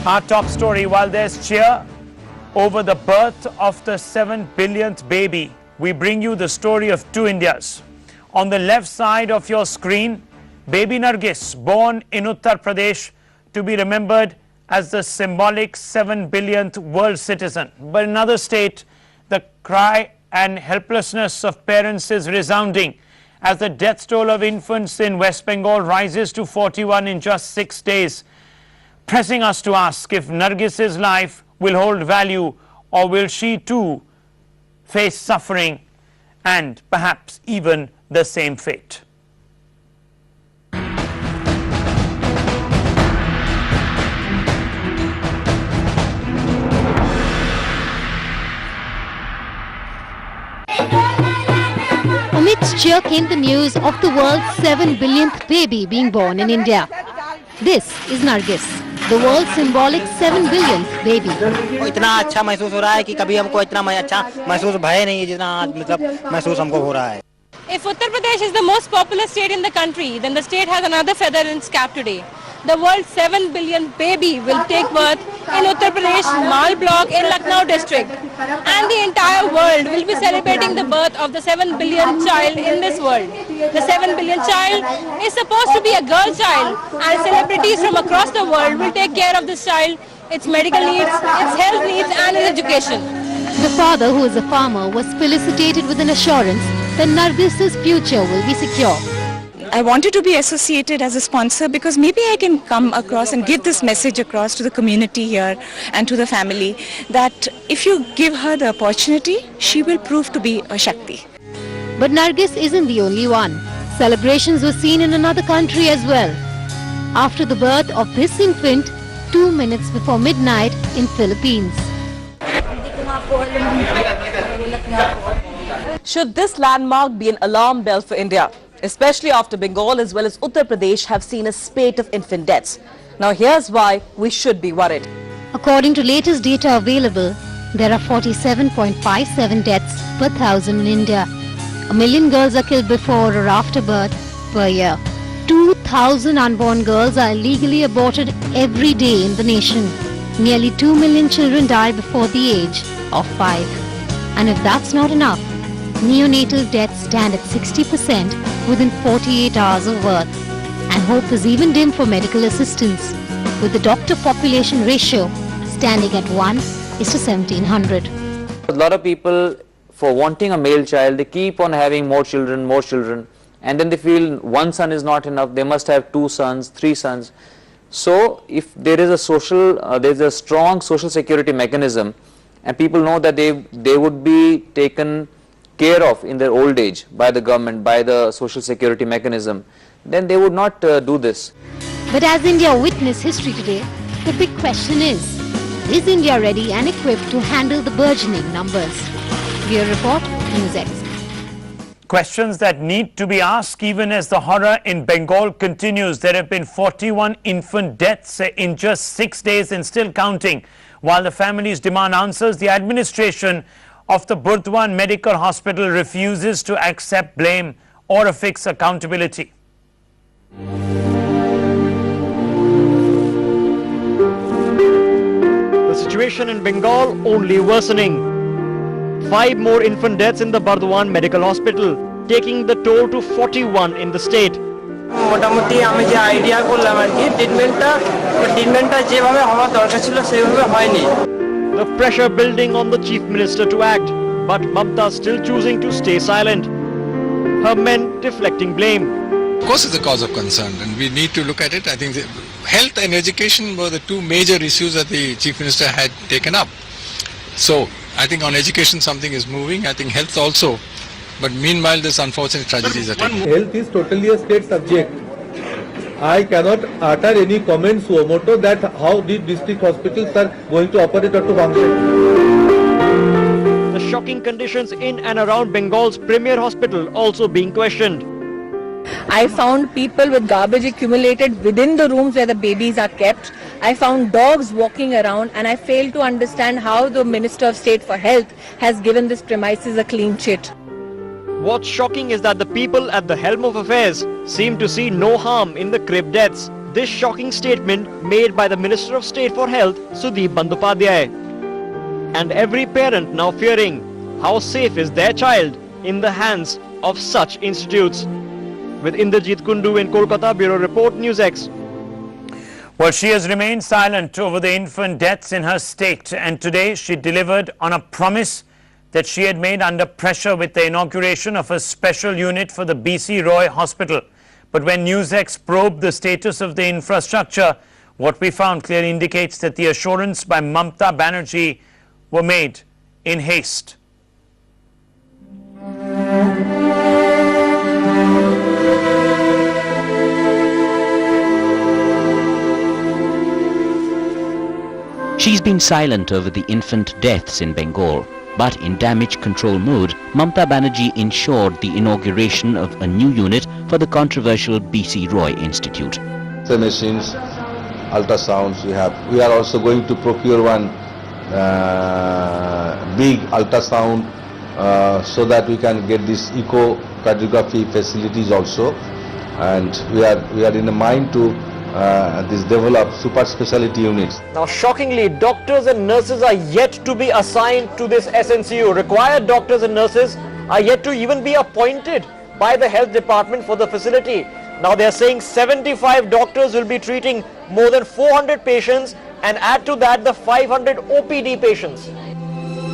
Our top story, while there's cheer over the birth of the 7 billionth baby, we bring you the story of two Indias. On the left side of your screen, baby Nargis, born in Uttar Pradesh, to be remembered as the symbolic 7 billionth world citizen. But in another state, the cry and helplessness of parents is resounding as the death toll of infants in West Bengal rises to 41 in just 6 days, pressing us to ask if Nargis's life will hold value, or will she too face suffering and perhaps even the same fate. Amidst cheer came the news of the world's 7 billionth baby being born in India. This is Nargis, the world's symbolic 7 billionth baby. इतना अच्छा महसूस हो रहा है कि कभी हमको इतना अच्छा महसूस भय नहीं है जितना आज मतलब महसूस हमको हो रहा है. If Uttar Pradesh is the most populous state in the country, then the state has another feather in its cap today. The world's 7 billionth baby will take birth in Uttar Pradesh, Mal block in Lucknow district. And the entire world will be celebrating the birth of the 7 billionth child in this world. The 7 billionth child is supposed to be a girl child, and celebrities from across the world will take care of this child, its medical needs, its health needs and its education. The father, who is a farmer, was felicitated with an assurance that Nargis's future will be secure. I wanted to be associated as a sponsor because maybe I can come across and give this message across to the community here and to the family that if you give her the opportunity, she will prove to be a Shakti. But Nargis isn't the only one. Celebrations were seen in another country as well. After the birth of this infant, 2 minutes before midnight in Philippines. Should this landmark be an alarm bell for India, especially after Bengal as well as Uttar Pradesh have seen a spate of infant deaths? Now here's why we should be worried. According to latest data available, there are 47.57 deaths per thousand in India. 1 million girls are killed before or after birth per year. 2,000 unborn girls are illegally aborted every day in the nation. Nearly 2 million children die before the age of 5. And if that's not enough, neonatal deaths stand at 60% within 48 hours of birth. And hope is even dim for medical assistance, with the doctor population ratio standing at 1:1700. A lot of people, for wanting a male child, they keep on having more children, and then they feel one son is not enough, they must have 2 sons, 3 sons. So if there is there's a strong social security mechanism, and people know that they would be taken care of in their old age by the government, by the social security mechanism, then they would not do this. But as India witnessed history today, the big question is India ready and equipped to handle the burgeoning numbers? Bureau Report, NewsX. Questions that need to be asked even as the horror in Bengal continues. There have been 41 infant deaths in just 6 days and still counting. While the families demand answers, the administration of the Burdwan Medical Hospital refuses to accept blame or affix accountability. The situation in Bengal only worsening. 5 more infant deaths in the Burdwan Medical Hospital, taking the toll to 41 in the state. মোটামুটি আমি যে idea করলাম আর কি ট্রিটমেন্টটা যেভাবে হওয়া দরকার ছিল সেভাবে হয়নি. The pressure building on the chief minister to act, but Mamta still choosing to stay silent. Her men deflecting blame. Of course it's a cause of concern and we need to look at it. I think health and education were the 2 major issues that the chief minister had taken up. So I think on education something is moving, I think health also. But meanwhile this unfortunate tragedies are taking. Health is totally a state subject. I cannot utter any comments suo moto that how the district hospitals are going to operate or to function. The shocking conditions in and around Bengal's premier hospital also being questioned. I found people with garbage accumulated within the rooms where the babies are kept. I found dogs walking around, and I fail to understand how the Minister of State for Health has given this premises a clean chit. What's shocking is that the people at the helm of affairs seem to see no harm in the crib deaths, this shocking statement made by the Minister of State for Health, Sudeep Bandyopadhyay. And every parent now fearing how safe is their child in the hands of such institutes. With Indrajit Kundu in Kolkata, Bureau Report, NewsX. Well, she has remained silent over the infant deaths in her state, and today she delivered on a promise that she had made under pressure with the inauguration of a special unit for the BC Roy Hospital. But when NewsX probed the status of the infrastructure, what we found clearly indicates that the assurance by Mamata Banerjee were made in haste. She's been silent over the infant deaths in Bengal, but in damage control mode, Mamata Banerjee ensured the inauguration of a new unit for the controversial BC Roy Institute. The machines, ultrasounds we are also going to procure one big ultrasound so that we can get this echocardiography facilities also, and we are in a mind to develop super specialty units. Now shockingly, doctors and nurses are yet to be assigned to this SNCU. Required doctors and nurses are yet to even be appointed by the health department for the facility. Now they are saying 75 doctors will be treating more than 400 patients, and add to that the 500 OPD patients.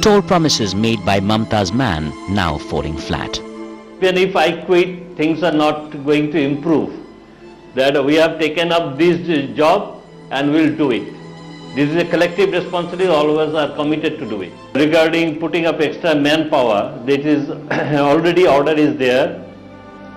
Tall promises made by Mamata's man now falling flat. Even if I quit, things are not going to improve. That we have taken up this job and will do it. This is a collective responsibility, all of us are committed to do it. Regarding putting up extra manpower, that is already order is there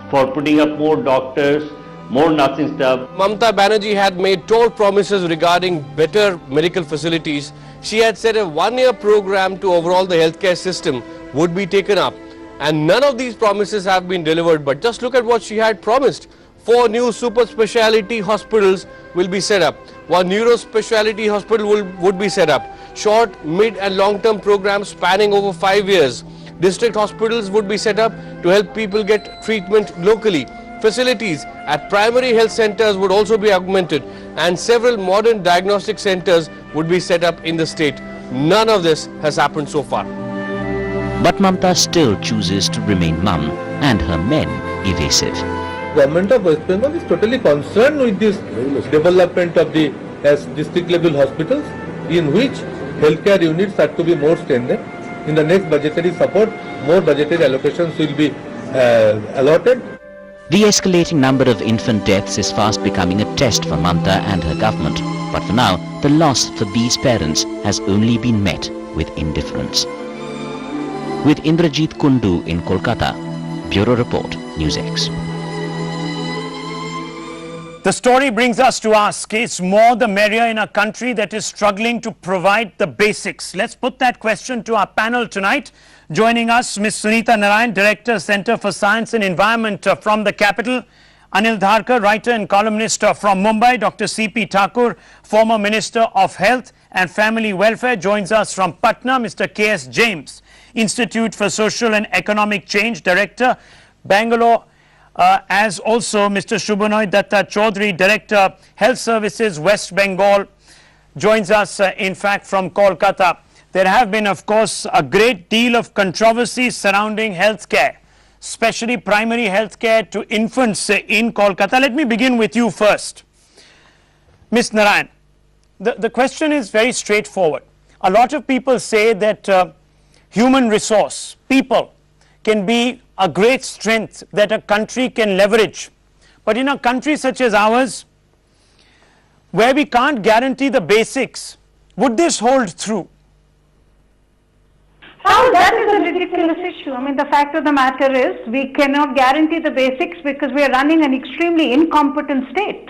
for putting up more doctors, more nursing staff. Mamata Banerjee had made tall promises regarding better medical facilities. She had said a one-year program to overhaul the healthcare system would be taken up, and none of these promises have been delivered. But just look at what she had promised. 4 new super speciality hospitals will be set up. 1 neuro speciality hospital would be set up. Short, mid and long-term programs spanning over 5 years. District hospitals would be set up to help people get treatment locally. Facilities at primary health centers would also be augmented, and several modern diagnostic centers would be set up in the state. None of this has happened so far. But Mamata still chooses to remain mum, and her men evasive. Government of West Bengal is totally concerned with this development of the district level hospitals, in which healthcare units are to be more strengthened. In the next budgetary support, more budgetary allocations will be allotted. The escalating number of infant deaths is fast becoming a test for Mamata and her government. But for now, the loss for these parents has only been met with indifference. With Indrajit Kundu in Kolkata, Bureau Report, NewsX. The story brings us to ask, is more the merrier in a country that is struggling to provide the basics? Let's put that question to our panel tonight. Joining us, Ms. Sunita Narayan, Director, Centre for Science and Environment from the capital. Anil Dharkar, writer and columnist from Mumbai. Dr. C.P. Thakur, former Minister of Health and Family Welfare, joins us from Patna. Mr. K.S. James, Institute for Social and Economic Change, Director, Bangalore. As also Mr. Shubhanoy Datta Chaudhary, Director, Health Services, West Bengal, joins us in fact from Kolkata. There have been, of course, a great deal of controversies surrounding healthcare, especially primary healthcare to infants in Kolkata. Let me begin with you first. Ms. Narayan, the question is very straightforward. A lot of people say that human resource, people, can be a great strength that a country can leverage. But in a country such as ours, where we can't guarantee the basics, would this hold true? Oh, that is a ridiculous issue. I mean, the fact of the matter is we cannot guarantee the basics because we are running an extremely incompetent state.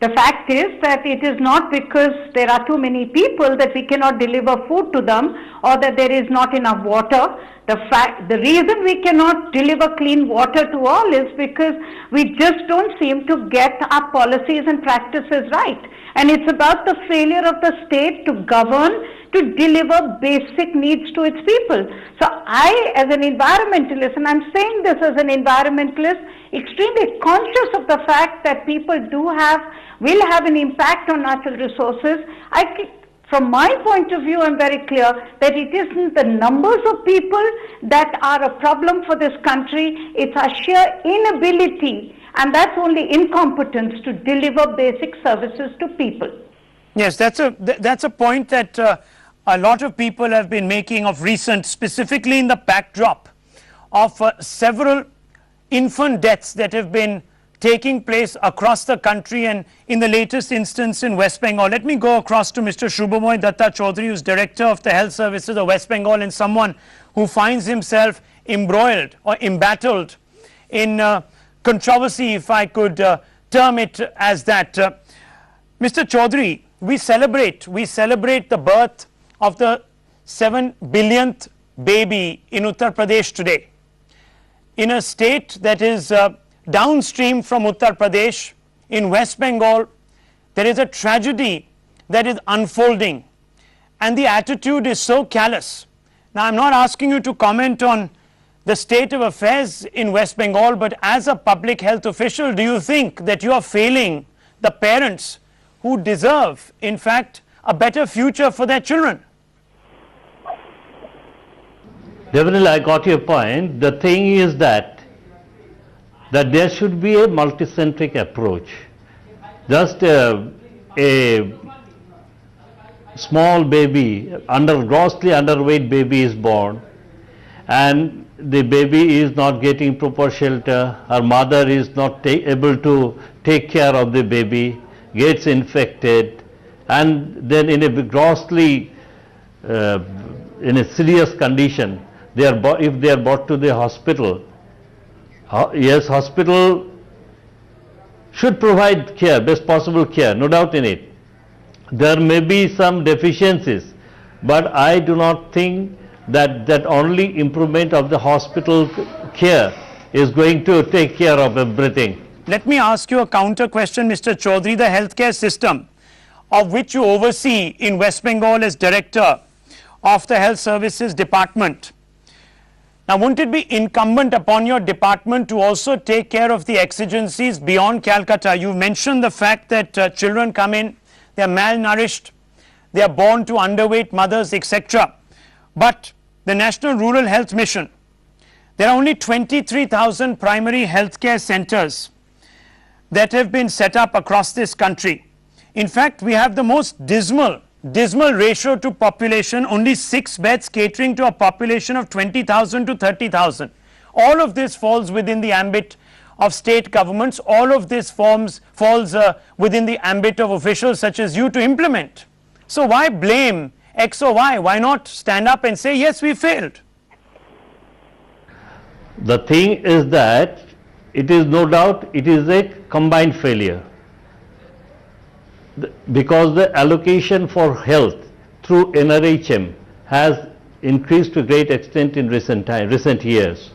The fact is that it is not because there are too many people that we cannot deliver food to them or that there is not enough water. The reason we cannot deliver clean water to all is because we just don't seem to get our policies and practices right. And it's about the failure of the state to govern, to deliver basic needs to its people. So I, as an environmentalist, and I'm saying this as an environmentalist, extremely conscious of the fact that people will have an impact on natural resources. From my point of view, I'm very clear that it isn't the numbers of people that are a problem for this country, it's our sheer inability, and that's only incompetence to deliver basic services to people. Yes, that's a point that a lot of people have been making of recent, specifically in the backdrop of several infant deaths that have been taking place across the country, and in the latest instance in West Bengal. Let me go across to Mr. Shubhamoy Datta Chaudhary, who is Director of the Health Services of West Bengal, and someone who finds himself embroiled or embattled in controversy, if I could term it as that. Mr. Chaudhary, we celebrate the birth of the 7 billionth baby in Uttar Pradesh today, in a state that is downstream from Uttar Pradesh. In West Bengal, there is a tragedy that is unfolding, and the attitude is so callous. Now, I'm not asking you to comment on the state of affairs in West Bengal, but as a public health official, do you think that you are failing the parents who deserve, in fact, a better future for their children? Definitely, I got your point. The thing is that there should be a multicentric approach. Just a small baby, grossly underweight baby is born, and the baby is not getting proper shelter, her mother is not able to take care of the baby, gets infected, and then in a grossly, in a serious condition, if they are brought to the hospital, yes, hospital should provide care, best possible care, no doubt in it. There may be some deficiencies, but I do not think that only improvement of the hospital care is going to take care of everything. Let me ask you a counter question, Mr. Chaudhary. The healthcare system, of which you oversee in West Bengal as Director of the Health Services Department, now, wouldn't it be incumbent upon your department to also take care of the exigencies beyond Calcutta? You mentioned the fact that children come in, they are malnourished, they are born to underweight mothers, etc. But the National Rural Health Mission, there are only 23,000 primary healthcare centers that have been set up across this country. In fact, we have the most dismal ratio to population, only 6 beds catering to a population of 20,000 to 30,000. All of this falls within the ambit of state governments. All of this falls within the ambit of officials such as you to implement. So why blame X or Y? Why not stand up and say, yes, we failed? The thing is that it is no doubt it is a combined failure. Because the allocation for health through NRHM has increased to a great extent in recent years,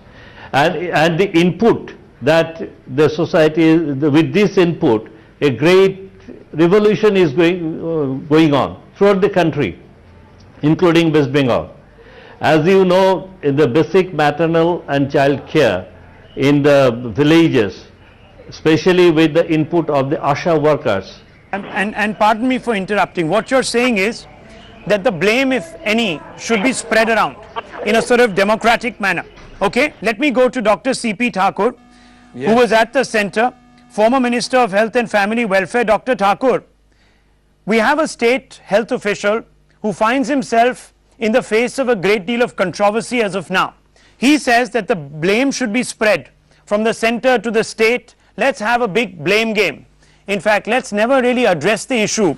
and the input that the society, with this input, a great revolution is going on throughout the country, including West Bengal. As you know, in the basic maternal and child care in the villages, especially with the input of the ASHA workers. And pardon me for interrupting, what you're saying is that the blame, if any, should be spread around in a sort of democratic manner. Okay, let me go to Dr. C.P. Thakur, who was at the center, former Minister of Health and Family Welfare. Dr. Thakur, we have a state health official who finds himself in the face of a great deal of controversy as of now. He says that the blame should be spread from the center to the state. Let's have a big blame game. In fact, let's never really address the issue.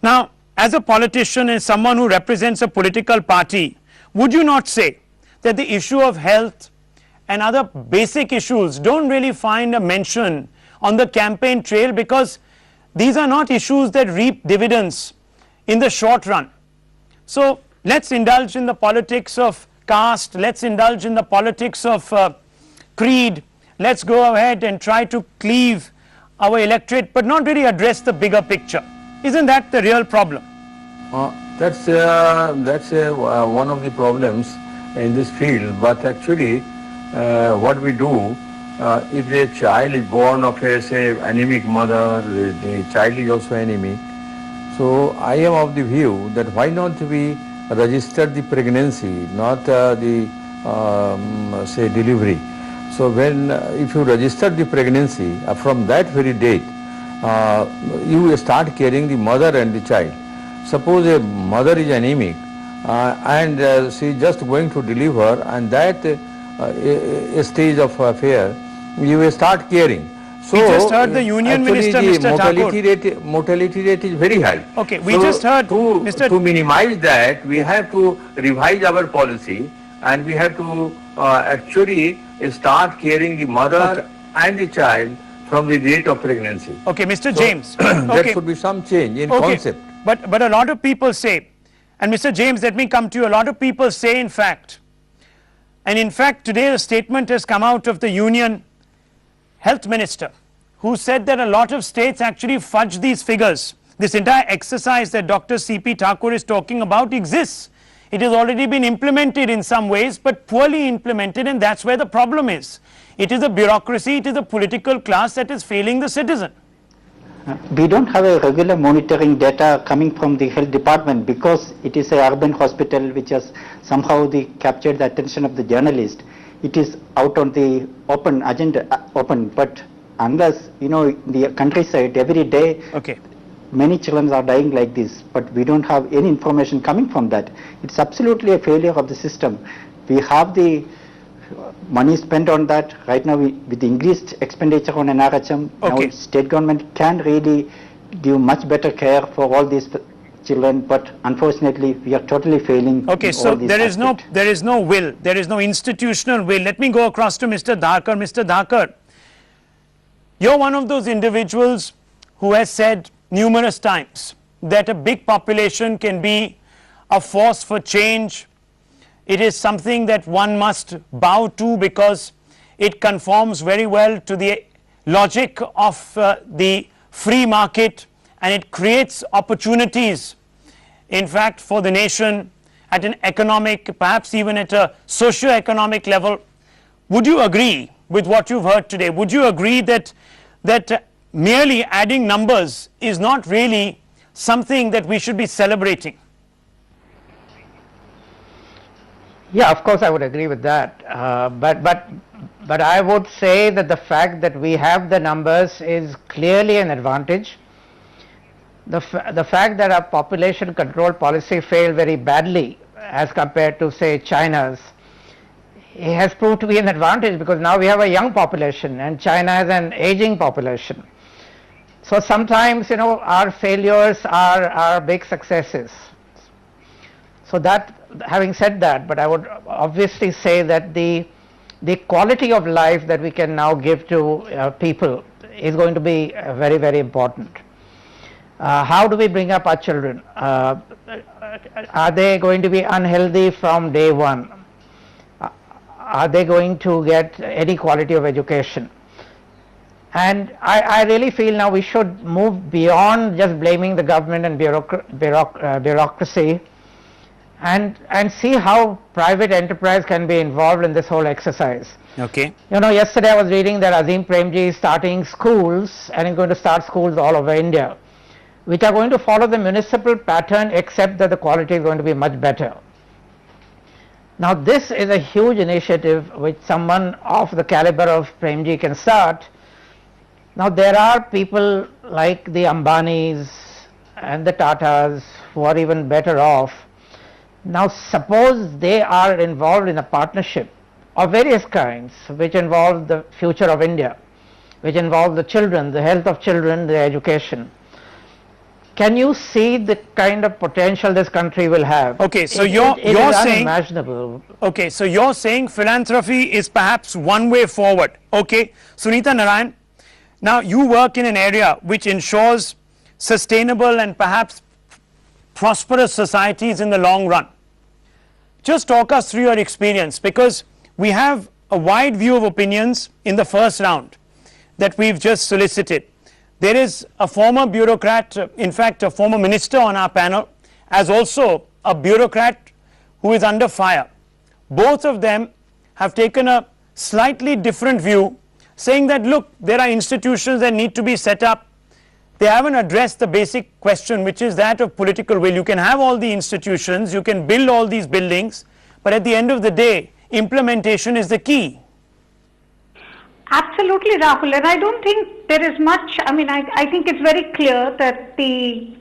Now, as a politician and someone who represents a political party, would you not say that the issue of health and other basic issues don't really find a mention on the campaign trail, because these are not issues that reap dividends in the short run? So let's indulge in the politics of caste, let's indulge in the politics of creed, let's go ahead and try to cleave our electorate, but not really address the bigger picture. Isn't that the real problem? That's one of the problems in this field. But actually, what we do, if a child is born of a say anemic mother, the child is also anemic. So I am of the view that why not we register the pregnancy, not the say delivery. So when if you register the pregnancy, from that very date, you start caring the mother and the child. Suppose a mother is anemic and she is just going to deliver, and that stage of affair, you will start caring. So we just heard the Union Minister, Mr. Thakur. Mortality rate is very high. Okay, we just heard to minimize that, we have to revise our policy, and we have to actually start caring the mother and the child from the date of pregnancy. Okay, Mr. James. There should be some change in concept. But a lot of people say, and Mr. James, let me come to you, a lot of people say in fact, and in fact today a statement has come out of the Union Health Minister, who said that a lot of states actually fudge these figures. This entire exercise that Dr. C.P. Thakur is talking about exists. It has already been implemented in some ways, but poorly implemented, and that's where the problem is. It is a bureaucracy, it is a political class that is failing the citizen. We don't have a regular monitoring data coming from the health department because it is a urban hospital which has somehow captured the attention of the journalist. It is out on the open agenda, but unless, you know, the countryside every day, many children are dying like this, but we don't have any information coming from that. It's absolutely a failure of the system. We have the money spent on that. Right now, with the increased expenditure on NRHM, now state government can really give much better care for all these children, but unfortunately we are totally failing. Okay, so there is no will, there is no institutional will. Let me go across to Mr. Thakur. Mr. Thakur, you're one of those individuals who has said numerous times that a big population can be a force for change. It is something that one must bow to because it conforms very well to the logic of the free market, and it creates opportunities, in fact, for the nation at an economic, perhaps even at a socio-economic level. Would you agree with what you've heard today? Would you agree that merely adding numbers is not really something that we should be celebrating? Yeah, of course I would agree with that, but I would say that the fact that we have the numbers is clearly an advantage. The fact that our population control policy failed very badly as compared to, say, China's, it has proved to be an advantage because now we have a young population and China has an aging population. So sometimes, you know, our failures are big successes. So that, having said that, but I would obviously say that the quality of life that we can now give to people is going to be very, very important. How do we bring up our children? Are they going to be unhealthy from day one? Are they going to get any quality of education? And I really feel now we should move beyond just blaming the government and bureaucracy and see how private enterprise can be involved in this whole exercise. Okay. You know, yesterday I was reading that Azim Premji is starting schools and is going to start schools all over India, which are going to follow the municipal pattern, except that the quality is going to be much better. Now this is a huge initiative which someone of the caliber of Premji can start. Now there are people like the Ambanis and the Tatas who are even better off. Now suppose they are involved in a partnership of various kinds which involve the future of India, which involve the children, the health of children, their education. Can you see the kind of potential this country will have? Okay, so it you're saying unimaginable. Okay, so you're saying philanthropy is perhaps one way forward. Okay, Sunita Narayan, now you work in an area which ensures sustainable and perhaps prosperous societies in the long run. Just talk us through your experience, because we have a wide view of opinions in the first round that we've just solicited. There is a former bureaucrat, in fact a former minister on our panel, as also a bureaucrat who is under fire. Both of them have taken a slightly different view, saying that, look, there are institutions that need to be set up. They haven't addressed the basic question, which is that of political will. You can have all the institutions, you can build all these buildings, but at the end of the day, implementation is the key. Absolutely, Rahul, and I don't think there is much, I think it's very clear that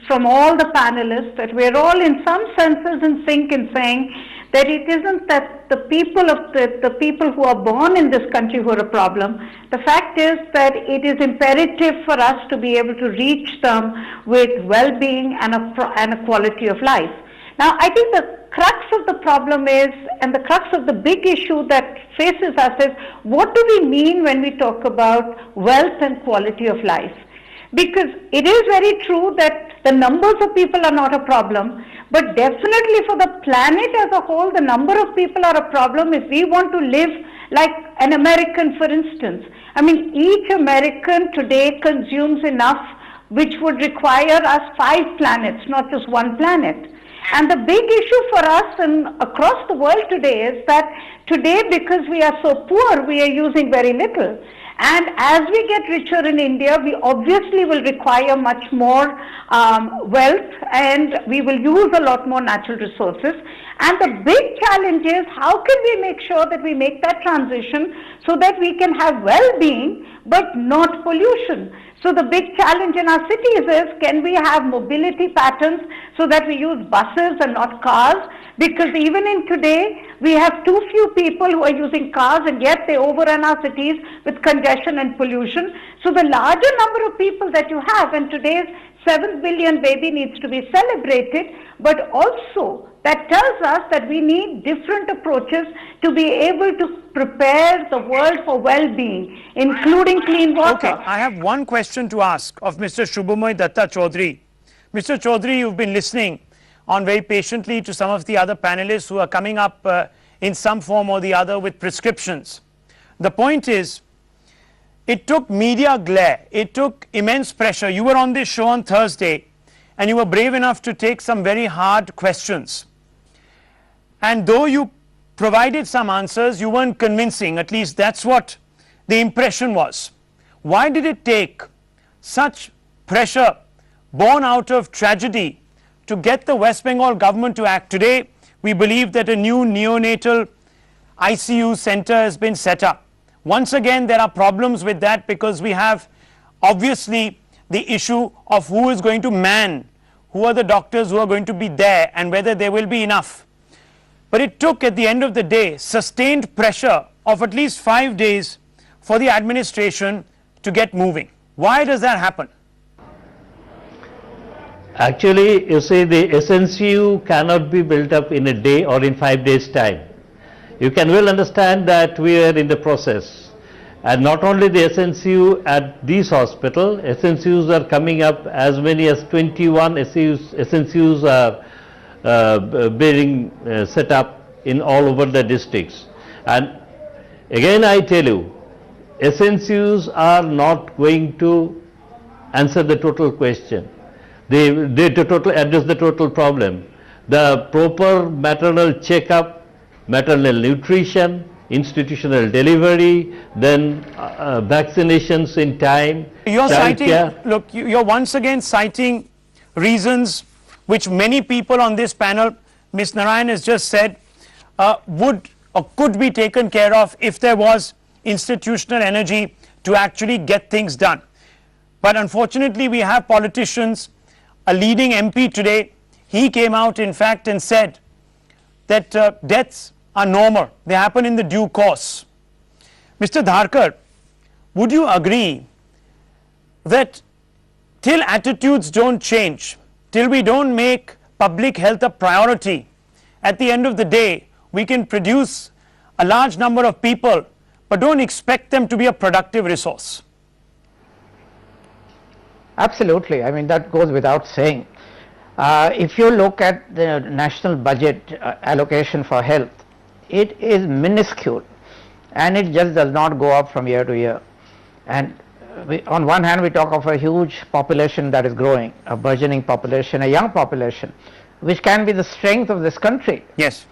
from all the panelists that we're all in some senses in sync in saying that it isn't that the people who are born in this country who are a problem. The fact is that it is imperative for us to be able to reach them with well-being and a quality of life. Now, I think the crux of the problem is, and the crux of the big issue that faces us is, what do we mean when we talk about wealth and quality of life? Because it is very true that the numbers of people are not a problem, but definitely for the planet as a whole, the number of people are a problem if we want to live like an American, for instance. Each American today consumes enough which would require us 5 planets, not just 1 planet. And the big issue for us and across the world today is that today, because we are so poor, we are using very little. And as we get richer in India, we obviously will require much more wealth, and we will use a lot more natural resources. And the big challenge is, how can we make sure that we make that transition so that we can have well-being but not pollution? So the big challenge in our cities is, can we have mobility patterns so that we use buses and not cars? Because even in today, we have too few people who are using cars, and yet they overrun our cities with congestion and pollution. So the larger number of people that you have, and today's 7 billion baby needs to be celebrated, but also that tells us that we need different approaches to be able to prepare the world for well-being, including clean water. Okay, I have one question to ask of Mr. Shubhamoy Datta Chaudhary. Mr. Chaudhary, you've been listening on very patiently to some of the other panelists who are coming up in some form or the other with prescriptions. The point is, it took media glare, it took immense pressure. You were on this show on Thursday and you were brave enough to take some very hard questions. And though you provided some answers, you weren't convincing. At least that's what the impression was. Why did it take such pressure born out of tragedy to get the West Bengal government to act? Today, we believe that a new neonatal ICU center has been set up. Once again, there are problems with that because we have obviously the issue of who is going to man, who are the doctors who are going to be there, and whether there will be enough. But it took, at the end of the day, sustained pressure of at least 5 days for the administration to get moving. Why does that happen? Actually, you see, the SNCU cannot be built up in a day or in 5 days' time. You can well understand that we are in the process. And not only the SNCU at these hospitals, SNCUs are coming up, as many as 21 SNCUs are being set up in all over the districts. And again I tell you, SNCUs are not going to answer the total question. They address the total problem. The proper maternal checkup, maternal nutrition, institutional delivery, then vaccinations in time. You're citing, look, you're once again citing reasons which many people on this panel, Ms. Narayan has just said, would or could be taken care of if there was institutional energy to actually get things done. But unfortunately, we have politicians. A leading MP today, he came out in fact and said that deaths are normal, they happen in the due course. Mr. Dharkar, would you agree that till attitudes don't change, till we don't make public health a priority, at the end of the day we can produce a large number of people but don't expect them to be a productive resource? Absolutely, I mean that goes without saying. If you look at the national budget allocation for health, it is minuscule and it just does not go up from year to year. And on one hand we talk of a huge population that is growing, a burgeoning population, a young population, which can be the strength of this country. Yes.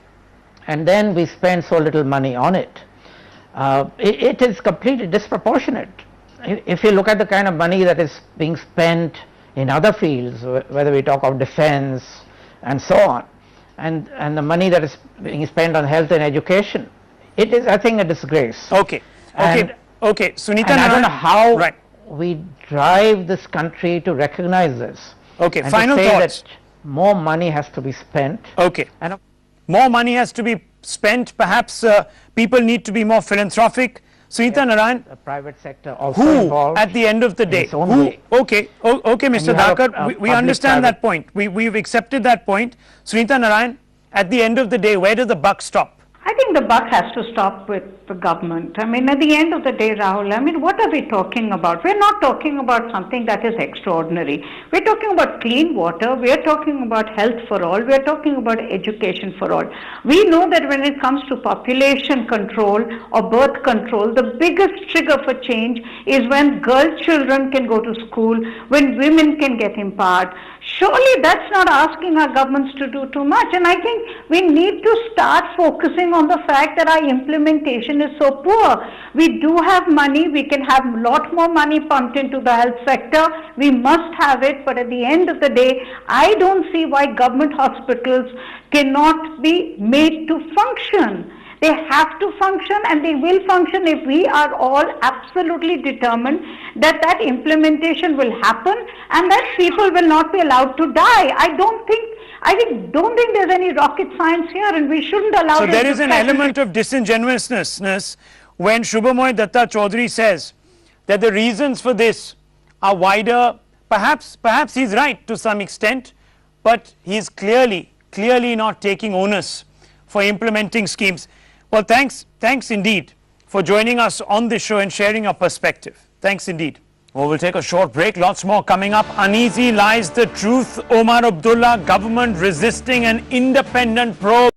And then we spend so little money on it. It is completely disproportionate. If you look at the kind of money that is being spent in other fields, whether we talk of defense and so on, and the money that is being spent on health and education, it is, I think, a disgrace. Okay. Okay. Sunita And I don't know how right. we drive this country to recognize this. Okay, and final to say thoughts. that more money has to be spent. Okay. And more money has to be spent. Perhaps people need to be more philanthropic. Sunita Narayan, the private sector also who involved at the end of the in day, its own who, way. okay, Mr. you have Dakar, a we understand public-private- that point. We've accepted that point. Sunita Narayan, at the end of the day, where does the buck stop? I think the buck has to stop with the government. I mean, at the end of the day, Rahul, I mean, what are we talking about? We're not talking about something that is extraordinary. We're talking about clean water. We're talking about health for all. We're talking about education for all. We know that when it comes to population control or birth control, the biggest trigger for change is when girl children can go to school, when women can get empowered. Surely that's not asking our governments to do too much. And I think we need to start focusing on the fact that our implementation is so poor. We do have money. We can have a lot more money pumped into the health sector. We must have it. But at the end of the day, I don't see why government hospitals cannot be made to function. They have to function, and they will function if we are all absolutely determined that that implementation will happen and that people will not be allowed to die. I don't think there's any rocket science here, and we shouldn't allow So them there to is an threaten element of disingenuousness when Shubhamoy Datta Chaudhary says that the reasons for this are wider. Perhaps he's right to some extent, but he's clearly not taking onus for implementing schemes. Well, thanks indeed for joining us on this show and sharing your perspective. Thanks indeed. Well, we'll take a short break. Lots more coming up. Uneasy lies the truth. Omar Abdullah, government resisting an independent probe.